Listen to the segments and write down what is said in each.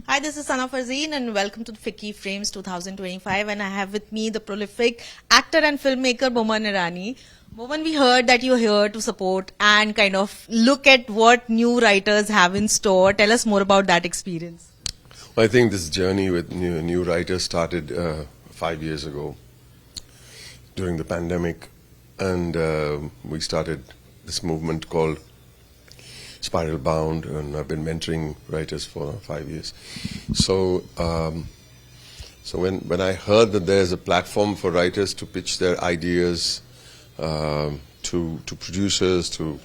Hi, this is Farzeen and welcome to the FICCI Frames 2025, and I have with me the prolific actor and filmmaker Boman Irani. Boman, we heard that you're here to support and kind of look at what new writers have in store. Tell us more about that experience. Well, I think this journey with new writers started 5 years ago during the pandemic, and we started this movement called Spiral Bound, and I've been mentoring writers for 5 years. So, when I heard that there's a platform for writers to pitch their ideas to producers, to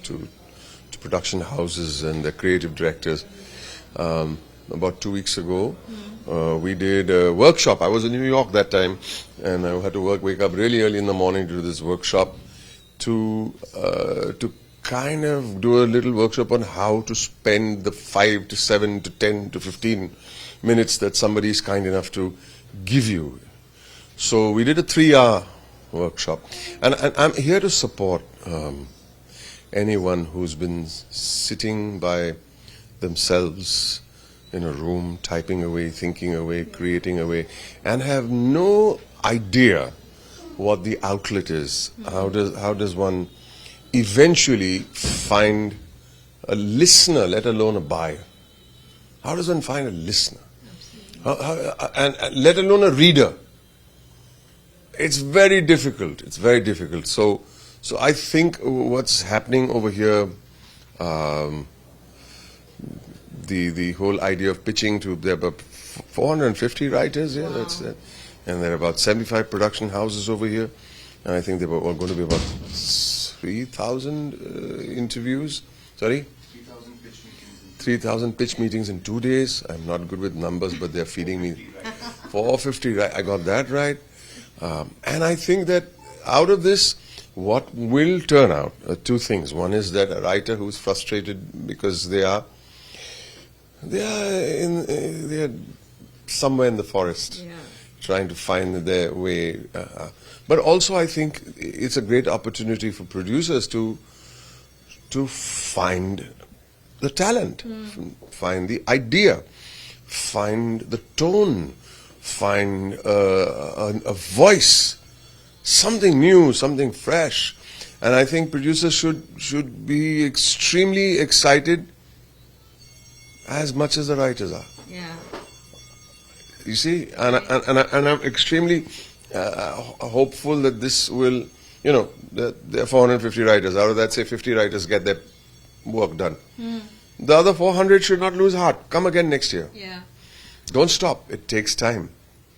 production houses and their creative directors, about 2 weeks ago, we did a workshop. I was in New York that time, and I had to wake up really early in the morning to do this workshop to kind of do a little workshop on how to spend the 5 to 7 to 10 to 15 minutes that somebody is kind enough to give you. So we did a 3-hour workshop, and I'm here to support anyone who's been sitting by themselves in a room, typing away, thinking away, creating away, and have no idea what the outlet is. How does one eventually find a listener, let alone a buyer? How does one find a listener? And let alone a reader? It's very difficult. It's very difficult. So I think what's happening over here, the whole idea of pitching to, there are about 450 writers here, wow. And there are about 75 production houses over here, and I think there are going to be about 3,000 interviews. Sorry? 3,000 pitch meetings in 2 days. I'm not good with numbers, but they're feeding me 450. Right? I got that right. And I think that out of this, what will turn out are two things. One is that a writer who's frustrated because they are somewhere in the forest, trying to find their way. But also, I think it's a great opportunity for producers to find the talent, find the idea, find the tone, find a voice, something new, something fresh. And I think producers should be extremely excited as much as the writers are. Yeah. You see, and I'm extremely hopeful that this will, there are 450 writers. Out of that, say 50 writers get their work done. The other 400 should not lose heart. Come again next year. Yeah. Don't stop. It takes time.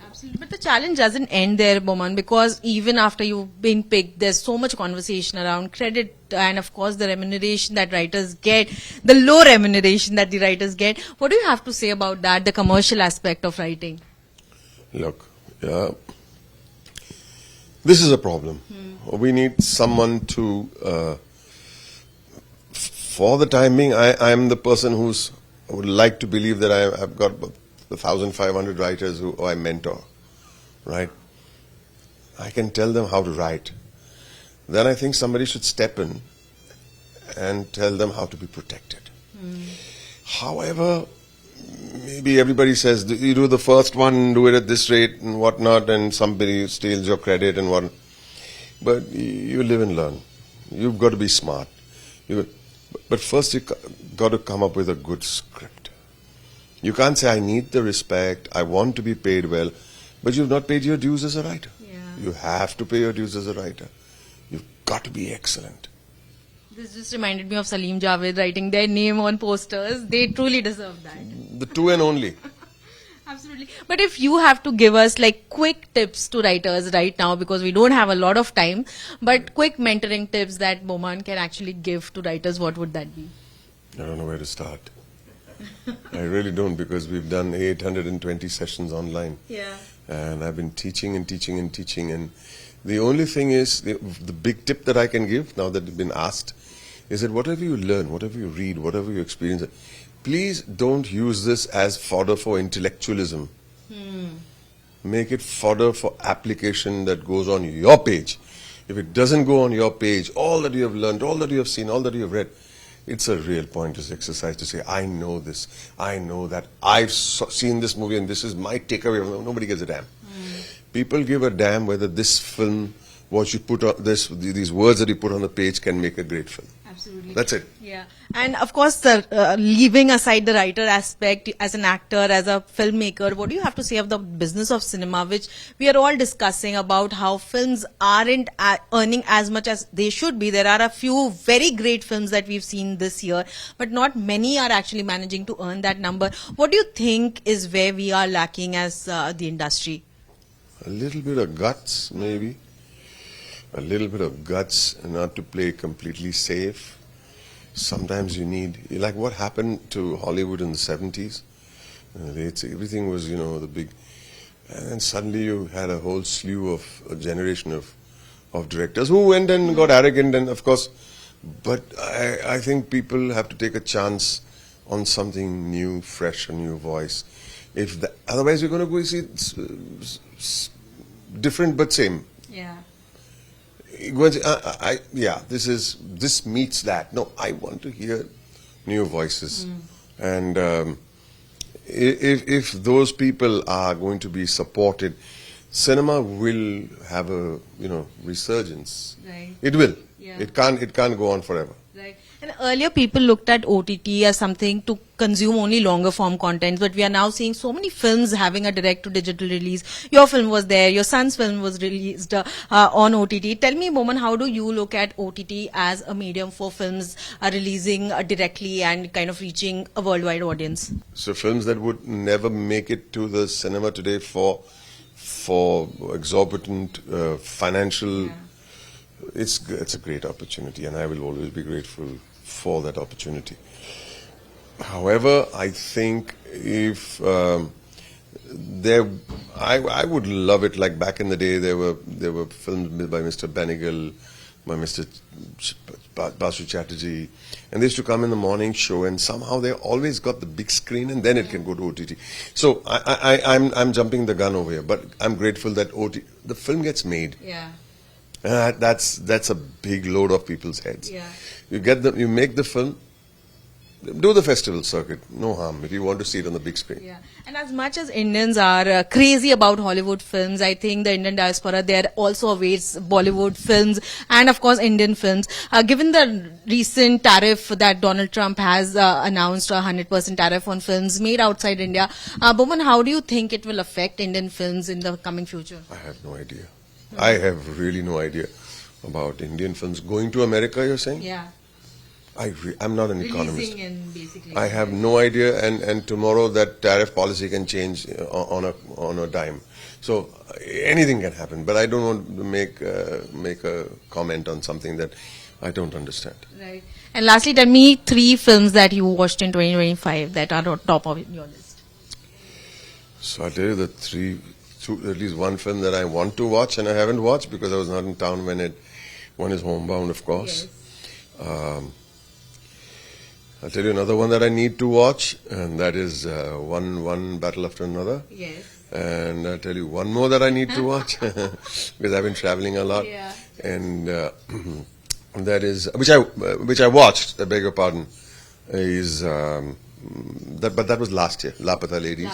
Absolutely. But the challenge doesn't end there, Boman, because even after you've been picked, there's so much conversation around credit and, of course, the remuneration that writers get, the low remuneration that the writers get. What do you have to say about that, the commercial aspect of writing? Look, this is a problem. We need someone to, for the time being, I am the person I would like to believe that I've got 1,500 writers who I mentor, right? I can tell them how to write. Then I think somebody should step in and tell them how to be protected. However, maybe everybody says, you do the first one, do it at this rate and whatnot, and somebody steals your credit and what. But you live and learn. You've got to be smart. But first you got to come up with a good script. You can't say, I need the respect, I want to be paid well, but you've not paid your dues as a writer. Yeah. You have to pay your dues as a writer. You've got to be excellent. This just reminded me of Salim Javed writing their name on posters. They truly deserve that. The two and only. Absolutely. But if you have to give us like quick tips to writers right now, because we don't have a lot of time, but quick mentoring tips that Boman can actually give to writers, what would that be? I don't know where to start. I really don't, because we've done 820 sessions online. Yeah. And I've been teaching and teaching and teaching. And the only thing is, the big tip that I can give, now that you've been asked, is that whatever you learn, whatever you read, whatever you experience, please don't use this as fodder for intellectualism. Make it fodder for application that goes on your page. If it doesn't go on your page, all that you have learned, all that you have seen, all that you have read, It's a real pointless exercise to say, I know this, I know that, I've seen this movie and this is my takeaway. Nobody gives a damn. People give a damn whether this film, what you put on these words that you put on the page can make a great film. Absolutely. That's it. Yeah. And of course, leaving aside the writer aspect, as an actor, as a filmmaker, what do you have to say of the business of cinema, which we are all discussing about how films aren't earning as much as they should be? There are a few very great films that we've seen this year, but not many are actually managing to earn that number. What do you think is where we are lacking as the industry? A little bit of guts, maybe. A little bit of guts, not to play completely safe. Sometimes you need, like what happened to Hollywood in the 70s. Everything was, the big, and then suddenly you had a whole slew of, a generation of directors who went and got arrogant, and of course, but I think people have to take a chance on something new, fresh, a new voice. Otherwise we're going to go see different but same. Yeah. Go and say, this meets that. No, I want to hear new voices. And if those people are going to be supported, cinema will have a resurgence. Right. It will. Yeah. It can't go on forever. Right. And earlier people looked at OTT as something to consume only longer form content, but we are now seeing so many films having a direct to digital release. Your film was there, your son's film was released on OTT. Tell me, Boman, how do you look at OTT as a medium for films releasing directly and kind of reaching a worldwide audience? So films that would never make it to the cinema today for exorbitant financial, it's a great opportunity, and I will always be grateful for that opportunity. However, I think if I would love it, like back in the day there were films made by Mr. Benegal, by Mr. Basu Chatterjee, and they used to come in the morning show, and somehow they always got the big screen, and then it can go to OTT. So I'm jumping the gun over here, but I'm grateful that the film gets made. Yeah. That's a big load off people's heads. Yeah. You make the film, do the festival circuit, no harm, if you want to see it on the big screen. Yeah. And as much as Indians are crazy about Hollywood films, I think the Indian diaspora there also awaits Bollywood films and of course Indian films. Given the recent tariff that Donald Trump has announced, 100% tariff on films made outside India, Boman, how do you think it will affect Indian films in the coming future? I have no idea. I have really no idea about Indian films going to America, you're saying? Yeah. I'm not an economist. In basically. I have no idea, and tomorrow that tariff policy can change on a dime. So anything can happen, but I don't want to make a comment on something that I don't understand. Right. And lastly, tell me 3 films that you watched in 2025 that are on top of your list. So I'll tell you the at least one film that I want to watch and I haven't watched because I was not in town when one is Homebound, of course. Yes. I'll tell you another one that I need to watch, and that is one Battle After Another. Yes. And I'll tell you one more that I need to watch because I've been traveling a lot. Yeah. And that is which I watched. I beg your pardon. Is but that was last year. Lapata Ladies.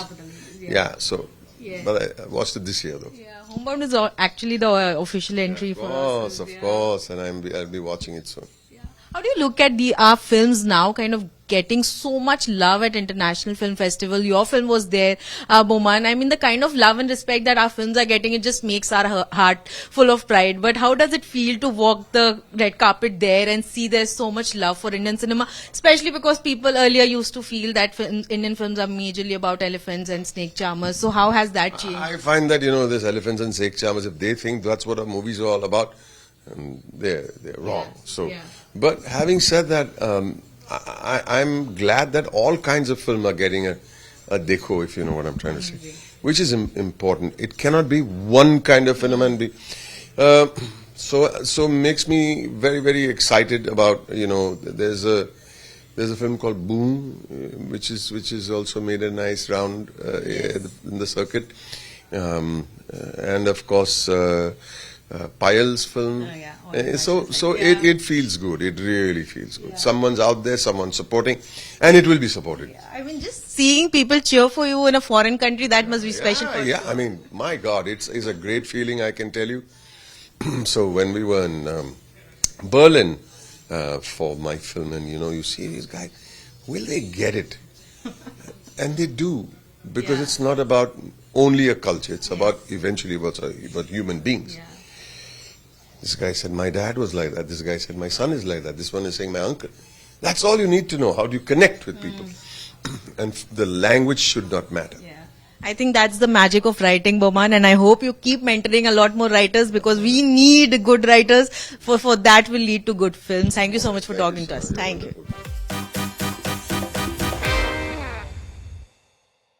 Yeah. So. Yeah. But I watched it this year, though. Yeah, Homebound is actually the official entry for us. Of course, and I'll be watching it soon. Yeah. How do you look at our films now kind of getting so much love at International Film Festival? Your film was there, Boman. I mean, the kind of love and respect that our films are getting, it just makes our heart full of pride. But how does it feel to walk the red carpet there and see there's so much love for Indian cinema? Especially because people earlier used to feel that Indian films are majorly about elephants and snake charmers. So how has that changed? I find that, there's elephants and snake charmers. If they think that's what our movies are all about, they're wrong. Yeah. So, yeah. But having said that, I'm glad that all kinds of film are getting a dekho, if you know what I'm trying to say, which is important. It cannot be one kind of phenomenon. So makes me very, very excited about, there's a film called Boom, which is also made a nice round in the circuit, and of course Payal's film. Yeah, It feels good. It really feels good. Someone's out there, someone's supporting, and it will be supported. Yeah, I mean, just seeing people cheer for you in a foreign country, that must be special. For you. I mean, my God, it's a great feeling, I can tell you. So when we were in Berlin for my film, and you see these guys, will they get it? And they do, because it's not about only a culture, it's about eventually about human beings. Yeah. This guy said, my dad was like that. This guy said, my son is like that. This one is saying, my uncle. That's all you need to know. How do you connect with people? And the language should not matter. Yeah. I think that's the magic of writing, Boman, and I hope you keep mentoring a lot more writers, because we need good writers. For that will lead to good films. Thank you so much for talking to us. Thank you.